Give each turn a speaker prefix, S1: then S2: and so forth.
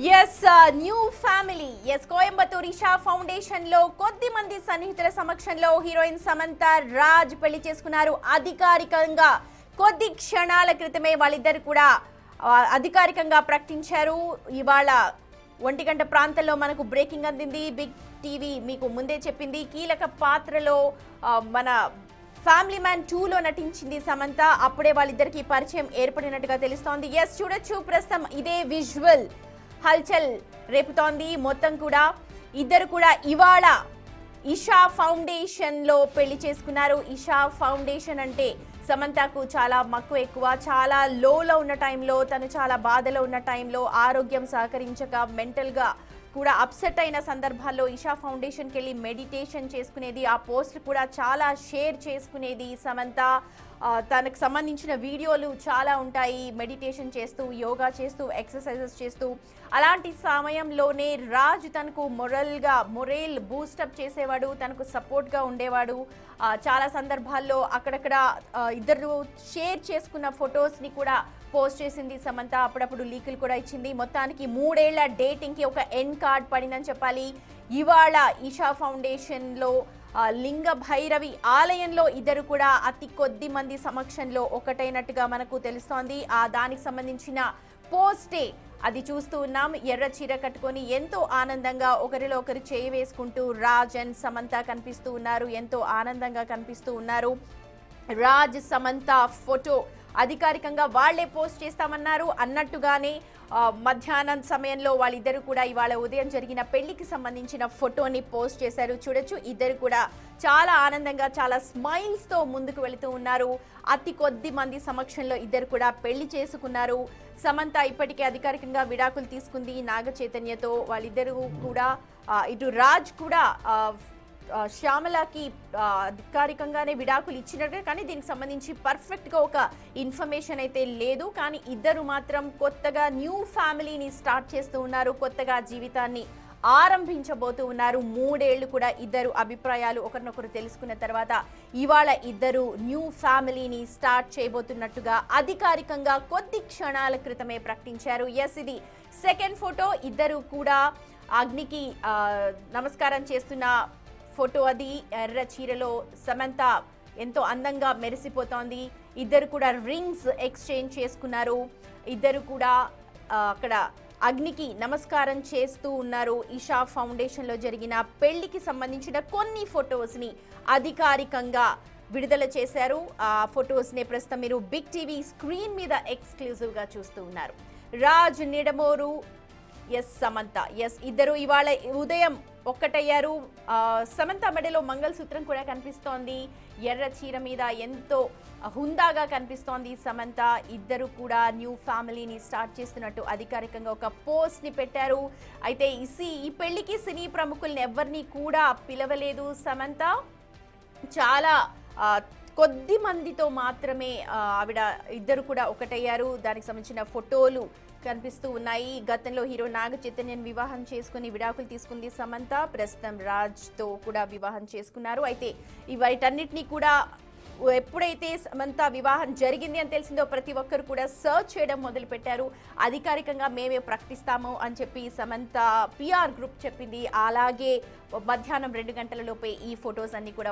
S1: Yes, new family. Yes, Coimbatore Isha Foundation లో కొద్ది మంది సన్నిహితుల సమక్షంలో హీరోయిన్ సమంత రాజ్ పెళ్లి చేసుకున్నారు. అధికారికంగా కొద్ది క్షణాల క్రితమే వాళ్ళిద్దరు కూడా అధికారికంగా ప్రకటించారు. ఇవాళ 1 గంట ప్రాంతంలో మనకు బ్రేకింగ్ అందింది. బిగ్ టీవీ మీకు ముందే చెప్పింది. కీలక పాత్రలో మన ఫ్యామిలీ మ్యాన్ 2లో నటించింది సమంత. అప్పుడే వాళ్ళిద్దరికి పరిచయం ఏర్పడినట్టుగా తెలుస్తోంది. ఎస్, చూడొచ్చు ప్రస్తుతం ఇదే విజువల్ హల్చల్ రేపుతోంది మొత్తం కూడా. ఇద్దరు కూడా ఇవాళ ఇషా ఫౌండేషన్ లో పెళ్లి చేసుకున్నారు. ఇషా ఫౌండేషన్ అంటే సమంతకు చాలా మక్కువ ఎక్కువ. చాలా లోలో ఉన్న టైంలో, తను చాలా బాధలో ఉన్న టైంలో, ఆరోగ్యం సహకరించక మెంటల్ గా కూడా అప్సెట్ అయిన సందర్భాల్లో ఇషా ఫౌండేషన్కి వెళ్ళి మెడిటేషన్ చేసుకునేది. ఆ పోస్ట్ కూడా చాలా షేర్ చేసుకునేది సమంత. తనకు సంబంధించిన వీడియోలు చాలా ఉంటాయి, మెడిటేషన్ చేస్తూ, యోగా చేస్తూ, ఎక్సర్సైజెస్ చేస్తూ. అలాంటి సమయంలోనే రాజ్ తనకు మొరేల్ బూస్టప్ చేసేవాడు, తనకు సపోర్ట్గా ఉండేవాడు. చాలా సందర్భాల్లో అక్కడక్కడ ఇద్దరు షేర్ చేసుకున్న ఫొటోస్ని కూడా పోస్ట్ చేసింది సమంత. అప్పుడప్పుడు లీకులు కూడా ఇచ్చింది. మొత్తానికి 3 ఏళ్ల డేటింగ్కి ఒక ఎండ్ కార్డ్ పడిందని చెప్పాలి. ఇవాళ ఇషా ఫౌండేషన్లో లింగ భైరవి ఆలయంలో ఇద్దరు కూడా అతి కొద్ది మంది సమక్షంలో ఒకటైనట్టుగా మనకు తెలుస్తోంది. దానికి సంబంధించిన పోస్టే అది చూస్తూ ఉన్నాం. ఎర్ర చీర కట్టుకొని ఎంతో ఆనందంగా ఒకరిలో ఒకరు చేయి వేసుకుంటూ రాజ్ అండ్ సమంత కనిపిస్తూ ఉన్నారు. ఎంతో ఆనందంగా కనిపిస్తూ ఉన్నారు. రాజ్ సమంత ఫోటో అధికారికంగా వాళ్లే పోస్ట్ చేస్తామన్నారు. అన్నట్టుగానే మధ్యాహ్నం సమయంలో వాళ్ళిద్దరు కూడా ఇవాళ ఉదయం జరిగిన పెళ్లికి సంబంధించిన ఫోటోని పోస్ట్ చేశారు. చూడొచ్చు, ఇద్దరు కూడా చాలా ఆనందంగా, చాలా స్మైల్స్ తో ముందుకు వెళుతూ ఉన్నారు. అతి కొద్ది మంది సమక్షంలో ఇద్దరు కూడా పెళ్లి చేసుకున్నారు. సమంత ఇప్పటికే అధికారికంగా విడాకులు తీసుకుంది నాగ చైతన్యతో. వాళ్ళిద్దరూ కూడా ఇటు రాజ్ కూడా శ్యామలకి అధికారికంగానే విడాకులు ఇచ్చినట్టు, కానీ దీనికి సంబంధించి పర్ఫెక్ట్గా ఒక ఇన్ఫర్మేషన్ అయితే లేదు. కానీ ఇద్దరు మాత్రం కొత్తగా న్యూ ఫ్యామిలీని స్టార్ట్ చేస్తూ ఉన్నారు, కొత్తగా జీవితాన్ని ఆరంభించబోతూ ఉన్నారు. 3 ఏళ్లు కూడా ఇద్దరు అభిప్రాయాలు ఒకరినొకరు తెలుసుకున్న తర్వాత ఇవాళ ఇద్దరు న్యూ ఫ్యామిలీని స్టార్ట్ చేయబోతున్నట్టుగా అధికారికంగా కొద్ది క్షణాల క్రితమే ప్రకటించారు. ఎస్, ఇది సెకండ్ ఫోటో. ఇద్దరు కూడా అగ్నికి నమస్కారం చేస్తున్న ఫోటో అది. ఎర్ర చీరలో సమంత ఎంతో అందంగా మెరిసిపోతోంది. ఇద్దరు కూడా రింగ్స్ ఎక్స్చేంజ్ చేసుకున్నారు. ఇద్దరు కూడా అక్కడ అగ్నికి నమస్కారం చేస్తూ ఉన్నారు. ఇషా ఫౌండేషన్లో జరిగిన పెళ్లికి సంబంధించిన కొన్ని ఫొటోస్ని అధికారికంగా విడుదల చేశారు. ఆ ఫొటోస్ని ప్రస్తుతం మీరు బిగ్ టీవీ స్క్రీన్ మీద ఎక్స్క్లూజివ్గా చూస్తూ ఉన్నారు. రాజ్ నిడమోరు, ఎస్ సమంత. ఎస్, ఇద్దరు ఇవాళ ఉదయం ఒక్కటయ్యారు. సమంత మెడలో మంగళసూత్రం కూడా కనిపిస్తోంది. ఎర్ర చీర మీద ఎంతో హుందాగా కనిపిస్తోంది సమంత. ఇద్దరు కూడా న్యూ ఫ్యామిలీని స్టార్ట్ చేస్తున్నట్టు అధికారికంగా ఒక పోస్ట్ ని పెట్టారు. అయితే ఈ పెళ్లికి సినీ ప్రముఖుల్ని ఎవరిని కూడా పిలవలేదు సమంత. చాలా కొద్ది మందితో మాత్రమే ఆవిడ ఇద్దరు కూడా ఒకటయ్యారు. దానికి సంబంధించిన ఫోటోలు కనిపిస్తూ ఉన్నాయి. గతంలో హీరో నాగ చైతన్యన్ వివాహం చేసుకుని విడాకులు తీసుకుంది సమంత. ప్రస్తుతం రాజ్తో కూడా వివాహం చేసుకున్నారు. అయితే వీటన్నిటినీ కూడా ఎప్పుడైతే సమంత వివాహం జరిగింది అని తెలిసిందో ప్రతి ఒక్కరు కూడా సర్చ్ చేయడం మొదలు పెట్టారు. అధికారికంగా మేమే ప్రకటిస్తాము అని చెప్పి సమంత PR గ్రూప్ చెప్పింది. అలాగే మధ్యాహ్నం 2 గంటల లోపే ఈ ఫొటోస్ అన్ని కూడా